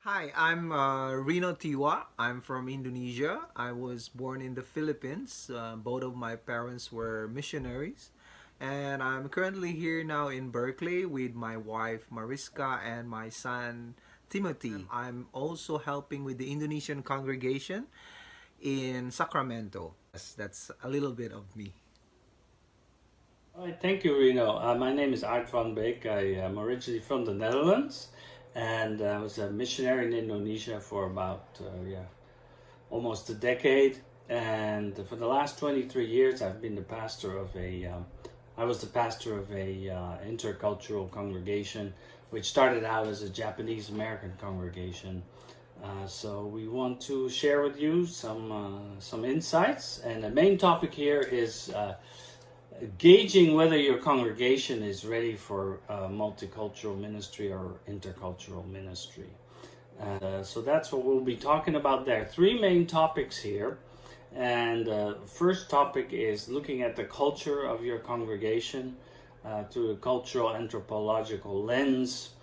Hi, I'm Rino Tiwa. I'm from Indonesia. I was born in the Philippines. Both of my parents were missionaries. And I'm currently here now in Berkeley with my wife Mariska and my son Timothy. I'm also helping with the Indonesian congregation in Sacramento. Yes, that's a little bit of me. All right, thank you, Rino. My name is Art van Beek. I am originally from the Netherlands, and I was a missionary in Indonesia for about almost a decade. And for the last 23 years, I've been the pastor of I was the pastor of a intercultural congregation, which started out as a Japanese American congregation. So we want to share with you some insights, and the main topic here is gauging whether your congregation is ready for multicultural ministry or intercultural ministry. So that's what we'll be talking about there. Three main topics here. And first topic is looking at the culture of your congregation through a cultural anthropological lens.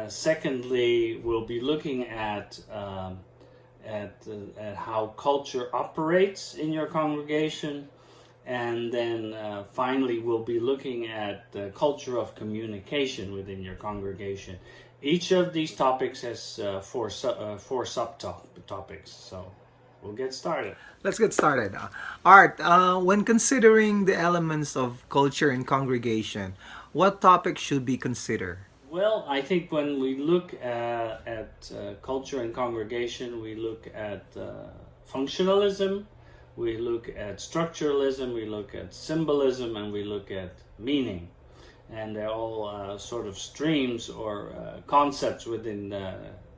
Secondly, we'll be looking at how culture operates in your congregation. And then finally, we'll be looking at the culture of communication within your congregation. Each of these topics has four subtopics. So we'll get started. Let's get started. Art, when considering the elements of culture in congregation, what topics should be considered? Well, I think when we look at culture and congregation, we look at functionalism, we look at structuralism, we look at symbolism, and we look at meaning. And they're all sort of streams or concepts within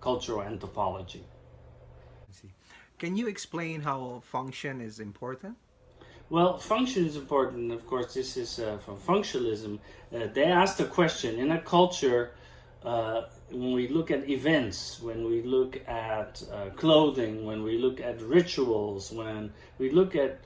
cultural anthropology. Can you explain how function is important? Well, function is important. Of course, this is from functionalism. They asked the question in a culture, when we look at events, when we look at clothing, when we look at rituals, when we look at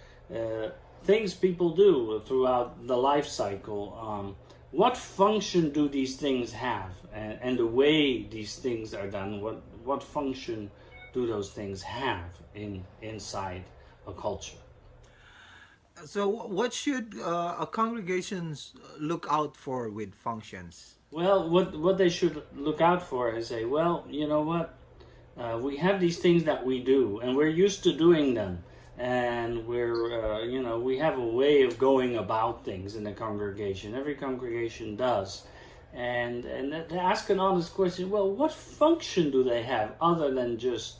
things people do throughout the life cycle, what function do these things have? And the way these things are done, what function do those things have inside a culture? So, what should a congregations look out for with functions? Well, what they should look out for is say, well, you know what, we have these things that we do, and we're used to doing them, and we have a way of going about things in the congregation. Every congregation does, and they ask an honest question. Well, what function do they have other than just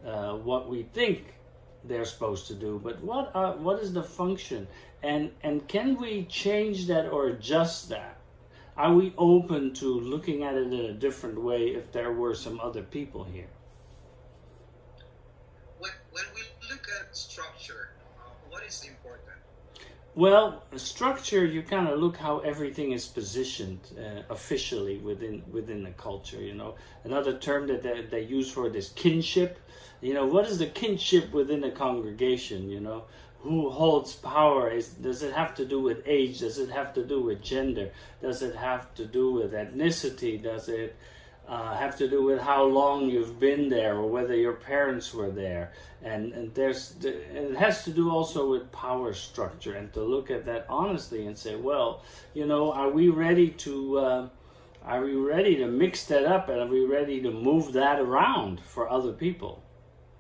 what we think they're supposed to do? But what is the function, and can we change that or adjust that? Are we open to looking at it in a different way if there were some other people here? When we look at structure, what is important? Well, structure, you kind of look how everything is positioned officially within the culture. Another term that they use for it is kinship. What is the kinship within a congregation? Who holds power? Does it have to do with age? Does it have to do with gender? Does it have to do with ethnicity? Does it have to do with how long you've been there or whether your parents were there? And it has to do also with power structure, and to look at that honestly and say, well, are we ready to mix that up, and are we ready to move that around for other people?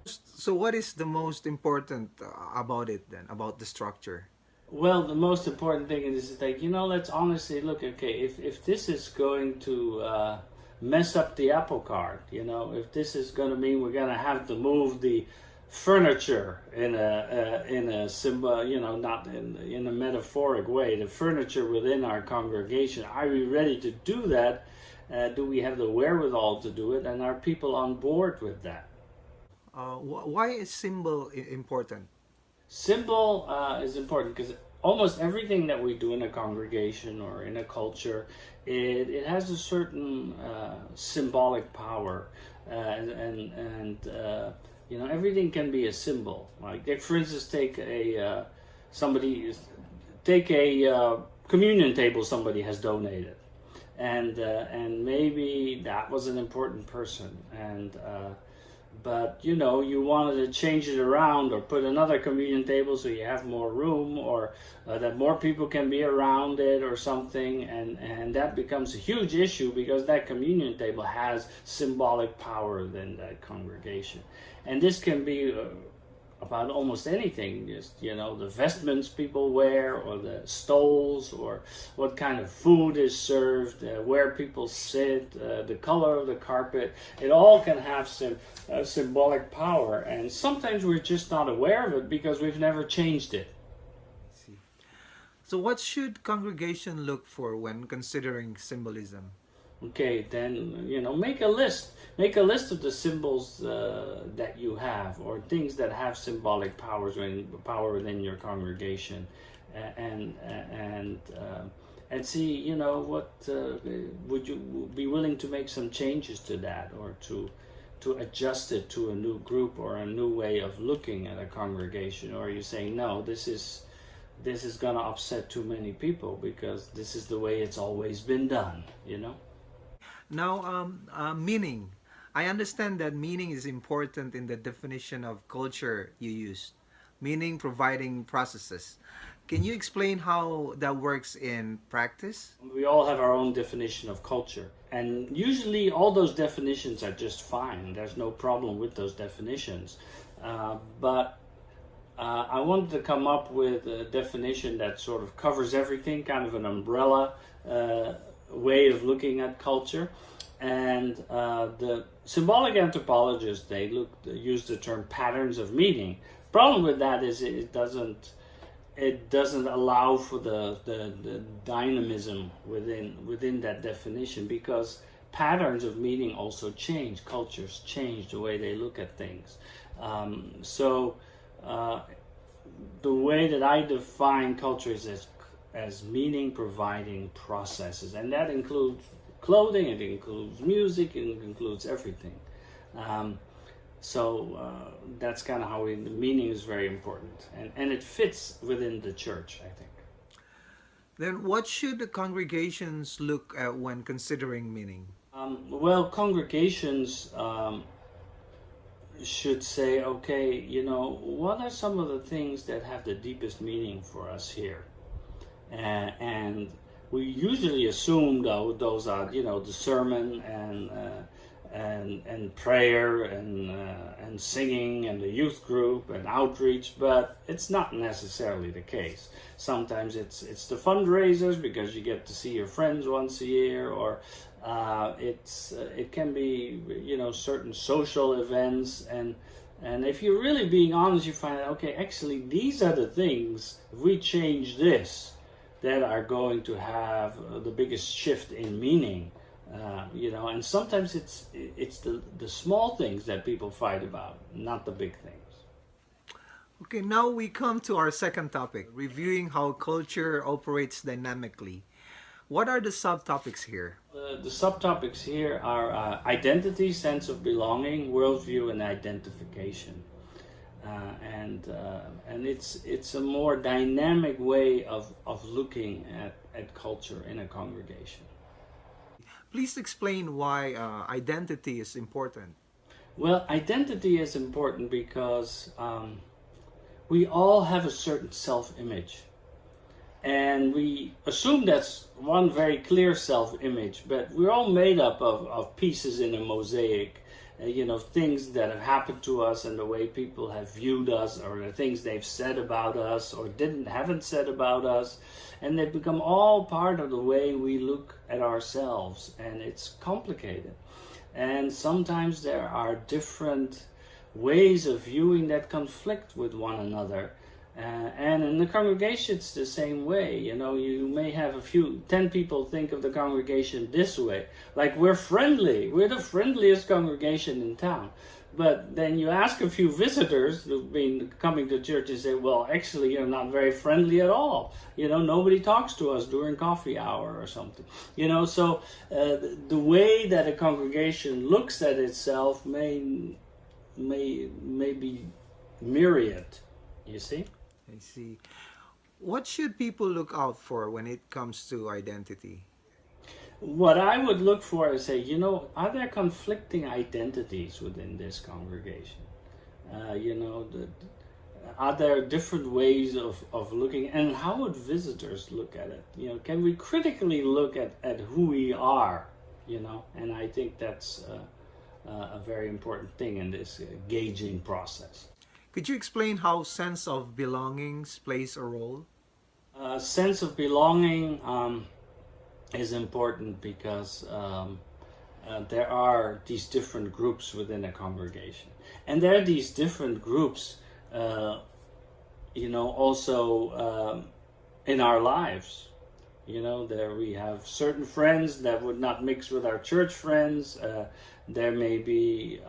So, what is the most important about it then, about the structure? Well, the most important thing is like, let's honestly look, okay, if this is going to mess up the apple cart, if this is going to mean we're going to have to move the furniture in a symbol, not in a metaphoric way, the furniture within our congregation, are we ready to do that? Do we have the wherewithal to do it? And are people on board with that? Why is symbol important? Symbol is important because almost everything that we do in a congregation or in a culture, it has a certain symbolic power, and everything can be a symbol. Like for instance, take a communion table somebody has donated, and maybe that was an important person, and but you know, you wanted to change it around or put another communion table so you have more room, or that more people can be around it or something, and that becomes a huge issue because that communion table has symbolic power within that congregation. And this can be about almost anything, just, you know, the vestments people wear, or the stoles, or what kind of food is served, where people sit, the color of the carpet. It all can have symbolic power, and sometimes we're just not aware of it because we've never changed it. See. So, what should congregation look for when considering symbolism? Okay, then, you know, make a list. Make a list of the symbols that you have, or things that have symbolic power within your congregation, and see, you know, what would you be willing to make some changes to that, or to adjust it to a new group or a new way of looking at a congregation, or you say, no, this is going to upset too many people because this is the way it's always been done, you know. Now, meaning. I understand that meaning is important in the definition of culture you used. Meaning providing processes. Can you explain how that works in practice? We all have our own definition of culture, and usually all those definitions are just fine. There's no problem with those definitions. But I wanted to come up with a definition that sort of covers everything, kind of an umbrella way of looking at culture. And the symbolic anthropologists, they use the term patterns of meaning. Problem with that is it doesn't allow for the dynamism within that definition, because patterns of meaning also change. Cultures change the way they look at things. So the way that I define culture is as meaning providing processes, and that includes clothing, it includes music, it includes everything. So that's kind of how the meaning is very important, and it fits within the church, I think. Then what should the congregations look at when considering meaning? Well, congregations should say, okay, you know, what are some of the things that have the deepest meaning for us here? And we usually assume, though, those are, you know, the sermon and prayer and singing and the youth group and outreach, but it's not necessarily the case. Sometimes it's the fundraisers because you get to see your friends once a year, or it can be, you know, certain social events, and if you're really being honest, you find out, okay, actually these are the things, if we change this, that are going to have the biggest shift in meaning, you know. And sometimes it's the small things that people fight about, not the big things. Okay, now we come to our second topic, reviewing how culture operates dynamically. What are the subtopics here? The subtopics here are identity, sense of belonging, worldview, and identification. And it's a more dynamic way of looking at culture in a congregation. Please explain why identity is important. Well, identity is important because we all have a certain self-image. And we assume that's one very clear self-image, but we're all made up of pieces in a mosaic. You know, things that have happened to us and the way people have viewed us, or the things they've said about us or haven't said about us, and they've become all part of the way we look at ourselves, and it's complicated. And sometimes there are different ways of viewing that conflict with one another. And in the congregation, it's the same way. You know, you may have 10 people think of the congregation this way. Like, we're friendly. We're the friendliest congregation in town. But then you ask a few visitors who've been coming to church and say, well, actually, you're not very friendly at all. You know, nobody talks to us during coffee hour or something. You know, so the way that a congregation looks at itself may be myriad, you see? I see. What should people look out for when it comes to identity? What I would look for is say, are there conflicting identities within this congregation? Are there different ways of looking, and how would visitors look at it? Can we critically look at who we are? And I think that's a very important thing in this gauging process. Could you explain how sense of belongings plays a role? Sense of belonging is important because there are these different groups within a congregation, and there are these different groups, also in our lives. There we have certain friends that would not mix with our church friends. There may be,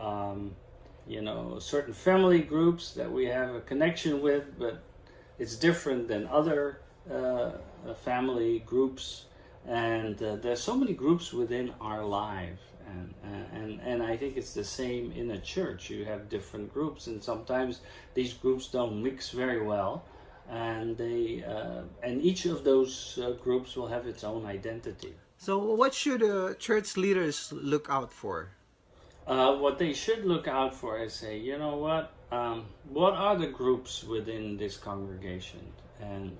certain family groups that we have a connection with, but it's different than other family groups. And there's so many groups within our life, and I think it's the same in a church. You have different groups, and sometimes these groups don't mix very well, and each of those groups will have its own identity. So, what should church leaders look out for? What they should look out for is say, what are the groups within this congregation, and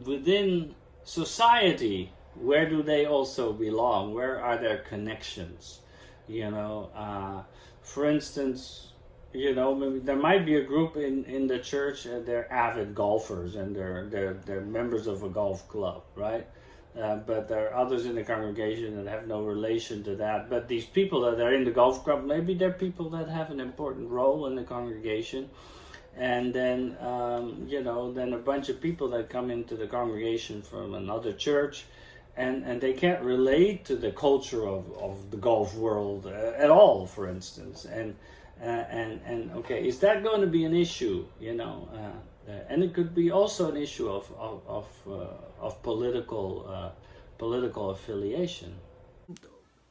within society, where do they also belong? Where are their connections? For instance, maybe there might be a group in the church, and they're avid golfers, and they're members of a golf club, right? But there are others in the congregation that have no relation to that. But these people that are in the golf club, maybe they're people that have an important role in the congregation. And then, then a bunch of people that come into the congregation from another church, and they can't relate to the culture of the golf world at all, for instance. And okay, is that going to be an issue? And it could be also an issue of political affiliation.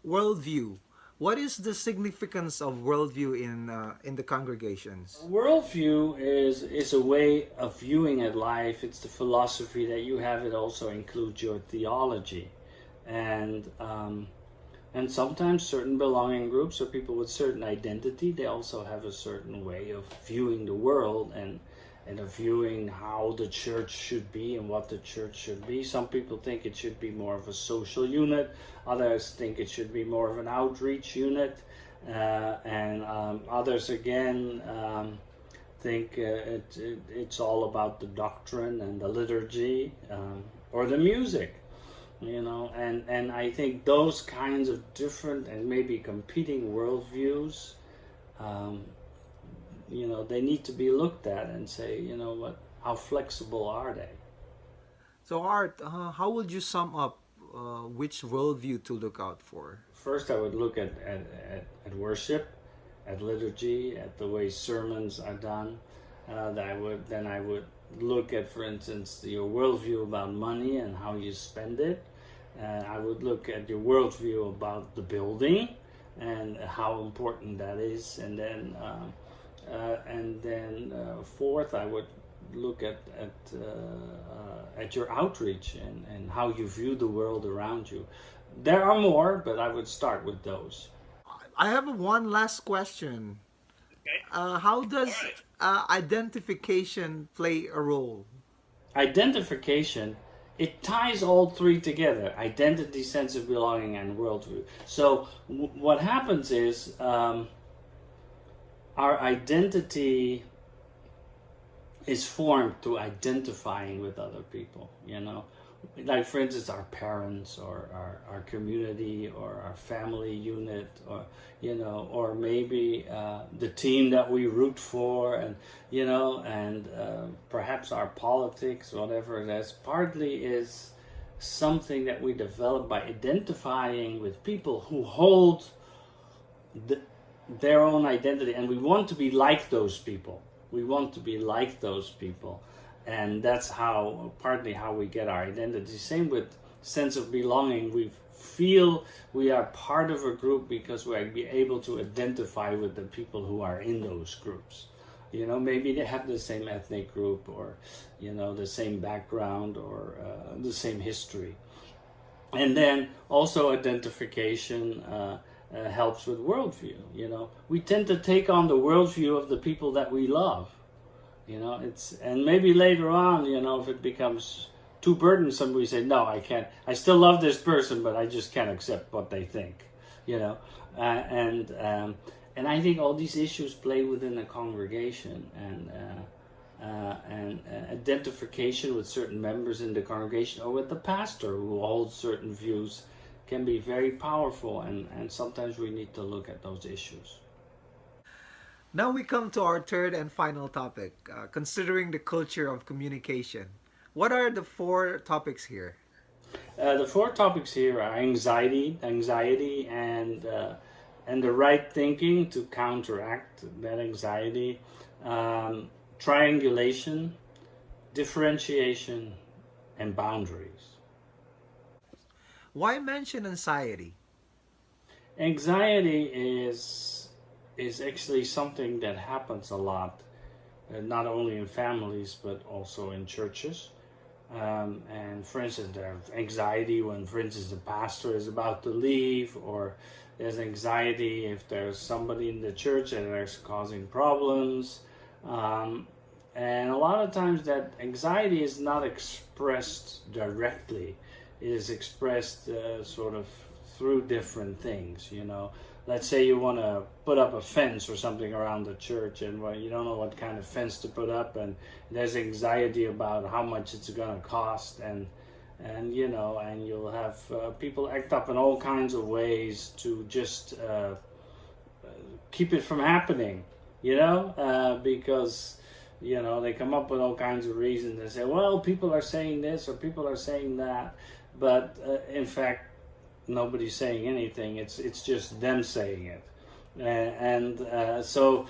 Worldview. What is the significance of worldview in the congregations? Worldview is a way of viewing at life. It's the philosophy that you have. It also includes your theology, and sometimes certain belonging groups or people with certain identity, they also have a certain way of viewing the world and of viewing how the church should be and what the church should be. Some people think it should be more of a social unit. Others think it should be more of an outreach unit. And others again think it's all about the doctrine and the liturgy or the music. And I think those kinds of different and maybe competing worldviews, they need to be looked at and say, how flexible are they? So, Art, how would you sum up which worldview to look out for? First, I would look at worship, at liturgy, at the way sermons are done. Then I would look at, for instance, your worldview about money and how you spend it. I would look at your worldview about the building and how important that is. And then fourth, I would look at your outreach and how you view the world around you. There are more, but I would start with those. I have one last question. Okay. How does All right. identification play a role? Identification, it ties all three together: identity, sense of belonging, and worldview. So what happens is our identity is formed through identifying with other people, like for instance our parents or our community or our family unit, or maybe the team that we root for, and perhaps our politics, whatever it is. Partly is something that we develop by identifying with people who hold their own identity, and we want to be like those people. And that's partly how we get our identity. Same with sense of belonging. We feel we are part of a group because we're able to identify with the people who are in those groups. You know, maybe they have the same ethnic group, or, you know, the same background, or the same history. And then also identification helps with worldview. You know, we tend to take on the worldview of the people that we love. You know, and maybe later on, you know, if it becomes too burdensome, we say, no, I can't. I still love this person, but I just can't accept what they think. You know, and I think all these issues play within a congregation, and identification with certain members in the congregation, or with the pastor who holds certain views, can be very powerful, and sometimes we need to look at those issues. Now we come to our third and final topic, considering the culture of communication. What are the four topics here? The four topics here are anxiety, and the right thinking to counteract that anxiety, triangulation, differentiation, and boundaries. Why mention anxiety? Anxiety is actually something that happens a lot, not only in families but also in churches. And for instance, there's anxiety when, for instance, the pastor is about to leave, or there's anxiety if there's somebody in the church that is causing problems. And a lot of times that anxiety is not expressed directly. It is expressed sort of through different things, you know. Let's say you want to put up a fence or something around the church, and well, you don't know what kind of fence to put up, and there's anxiety about how much it's going to cost, and you know, and you'll have people act up in all kinds of ways to just keep it from happening, you know, because, you know, they come up with all kinds of reasons. They say, well, people are saying this or people are saying that, but in fact, nobody's saying anything. It's just them saying it, so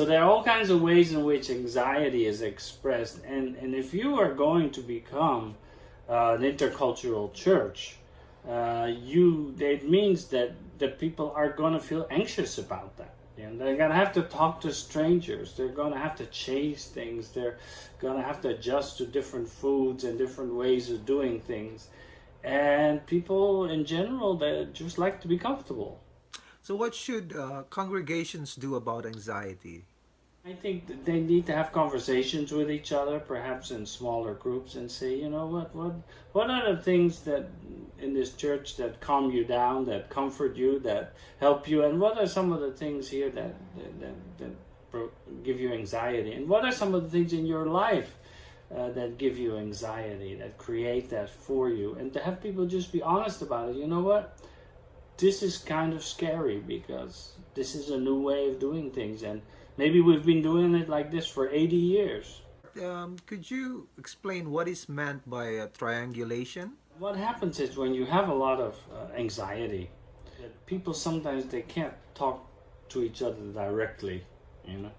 there are all kinds of ways in which anxiety is expressed. And if you are going to become an intercultural church, it means that people are going to feel anxious about that. And they're going to have to talk to strangers. They're going to have to chase things. They're going to have to adjust to different foods and different ways of doing things. And people in general, they just like to be comfortable. So, what should congregations do about anxiety? I think that they need to have conversations with each other, perhaps in smaller groups, and say, you know, what are the things that in this church that calm you down, that comfort you, that help you, and what are some of the things here that give you anxiety, and what are some of the things in your life that give you anxiety, that create that for you, and to have people just be honest about it. You know what? This is kind of scary because this is a new way of doing things, and maybe we've been doing it like this for 80 years. Could you explain what is meant by triangulation? What happens is when you have a lot of anxiety, people sometimes they can't talk to each other directly, you know,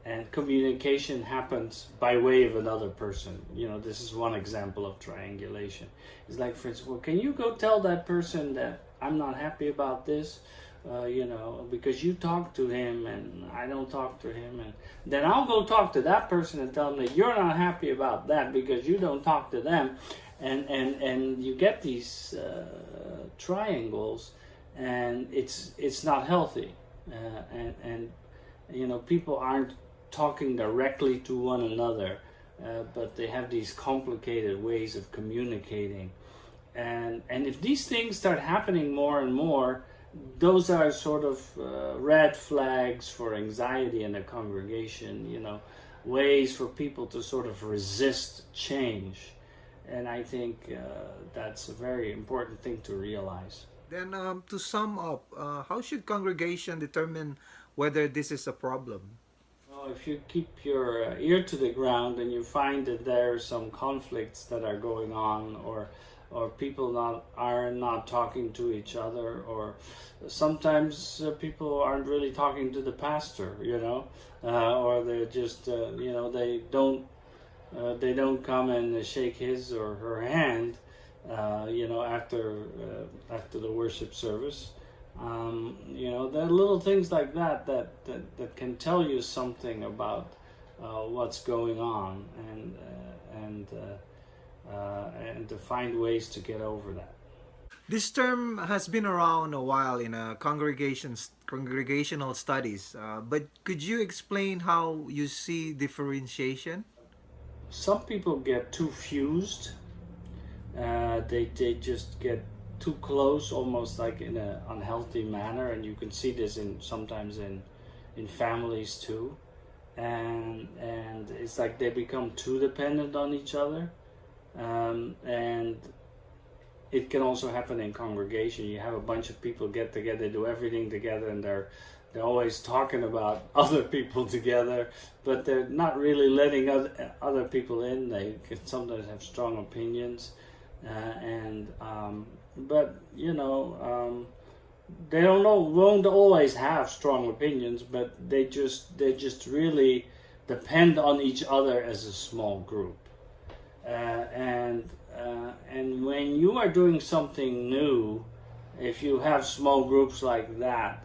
and communication happens by way of another person. You know, this is one example of triangulation. It's like, for instance, well, can you go tell that person that I'm not happy about this? You know, because you talk to him and I don't talk to him, and then I'll go talk to that person and tell them that you're not happy about that because you don't talk to them, and you get these triangles, and it's not healthy, and you know, people aren't talking directly to one another, but they have these complicated ways of communicating, and if these things start happening more and more, those are sort of red flags for anxiety in a congregation, you know, ways for people to sort of resist change. And I think that's a very important thing to realize. Then, to sum up, how should congregation determine whether this is a problem? Well, if you keep your ear to the ground and you find that there are some conflicts that are going on, or people are not talking to each other, or sometimes people aren't really talking to the pastor, you know, or they're just you know, they don't come and shake his or her hand, you know, after the worship service. You know, there are little things like that can tell you something about what's going on, and to find ways to get over that. This term has been around a while in congregational studies, but could you explain how you see differentiation? Some people get too fused. They just get too close, almost like in an unhealthy manner, and you can see this sometimes in families too. And it's like they become too dependent on each other, and it can also happen in congregation. You have a bunch of people get together, do everything together, and they're always talking about other people together, but they're not really letting other people in. They can sometimes have strong opinions, but they won't always have strong opinions, but they just really depend on each other as a small group, and when you are doing something new, if you have small groups like that,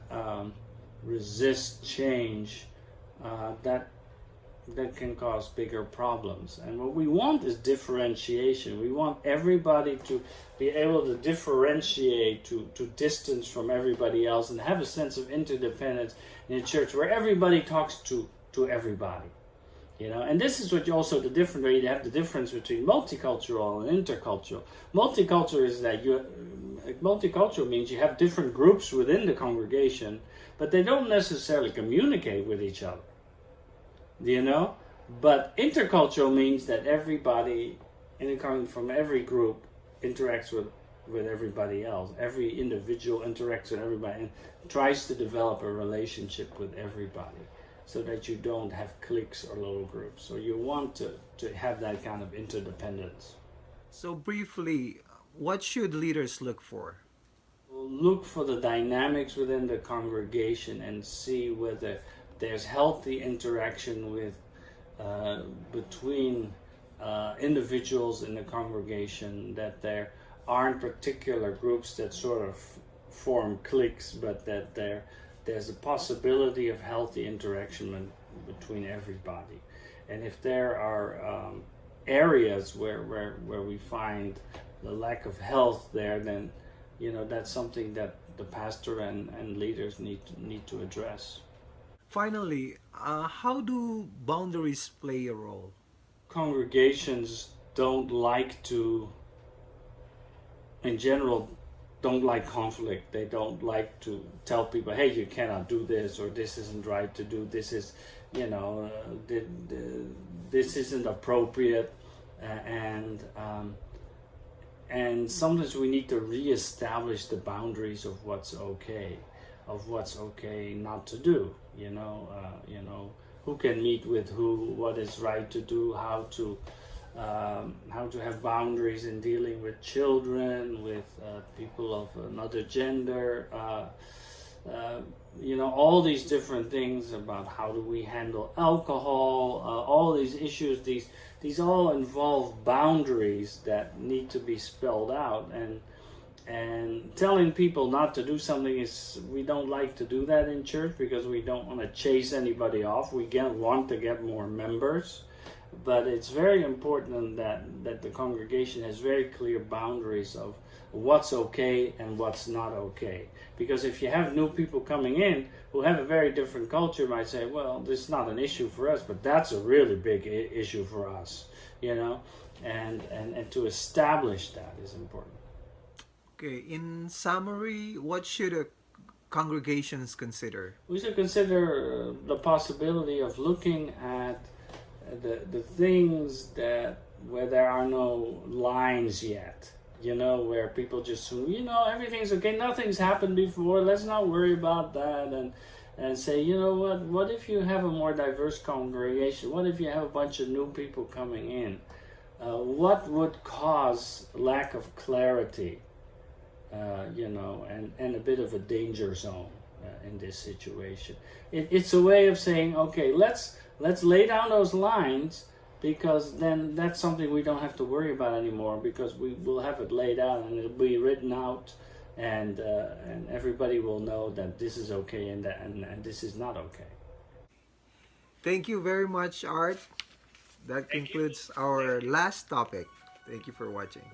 resist change, that can cause bigger problems. And what we want is differentiation. We want everybody to be able to differentiate, to distance from everybody else, and have a sense of interdependence in a church where everybody talks to everybody. And this is what also the different way you have the difference between multicultural and intercultural. Multicultural is that multicultural means you have different groups within the congregation, but they don't necessarily communicate with each other. But intercultural means that everybody from every group interacts with everybody else. Every individual interacts with everybody and tries to develop a relationship with everybody, so that you don't have cliques or little groups. So you want to have that kind of interdependence. So briefly, what should leaders look for? Look for the dynamics within the congregation and see whether there's healthy interaction between individuals in the congregation, that there aren't particular groups that sort of form cliques, but that there's a possibility of healthy interaction between everybody. And if there are areas where we find the lack of health there, then that's something that the pastor and leaders need to address. Finally, how do boundaries play a role? Congregations in general, don't like conflict. They don't like to tell people, hey, you cannot do this, or this isn't right to do. This is, this isn't appropriate, and sometimes we need to reestablish the boundaries of what's okay not to do. Who can meet with who, what is right to do, how to have boundaries in dealing with children, with people of another gender, all these different things about how do we handle alcohol, all these issues, these all involve boundaries that need to be spelled out, and telling people not to do something we don't like to do that in church, because we don't want to chase anybody off. We want to get more members. But it's very important that the congregation has very clear boundaries of what's okay and what's not okay. Because if you have new people coming in who have a very different culture, might say, well, this is not an issue for us, but that's a really big issue for us, and to establish that is important. Okay, in summary, what should congregations consider? We should consider the possibility of looking at the things where there are no lines yet, where people just assume, everything's okay, nothing's happened before, let's not worry about that, and say, what if you have a more diverse congregation? What if you have a bunch of new people coming in? What would cause lack of clarity, and a bit of a danger zone in this situation? It's a way of saying, okay, let's lay down those lines, because then that's something we don't have to worry about anymore, because we will have it laid out and it'll be written out, and everybody will know that this is okay and this is not okay. Thank you very much, Art. That Thank you. concludes our last topic. Thank you for watching.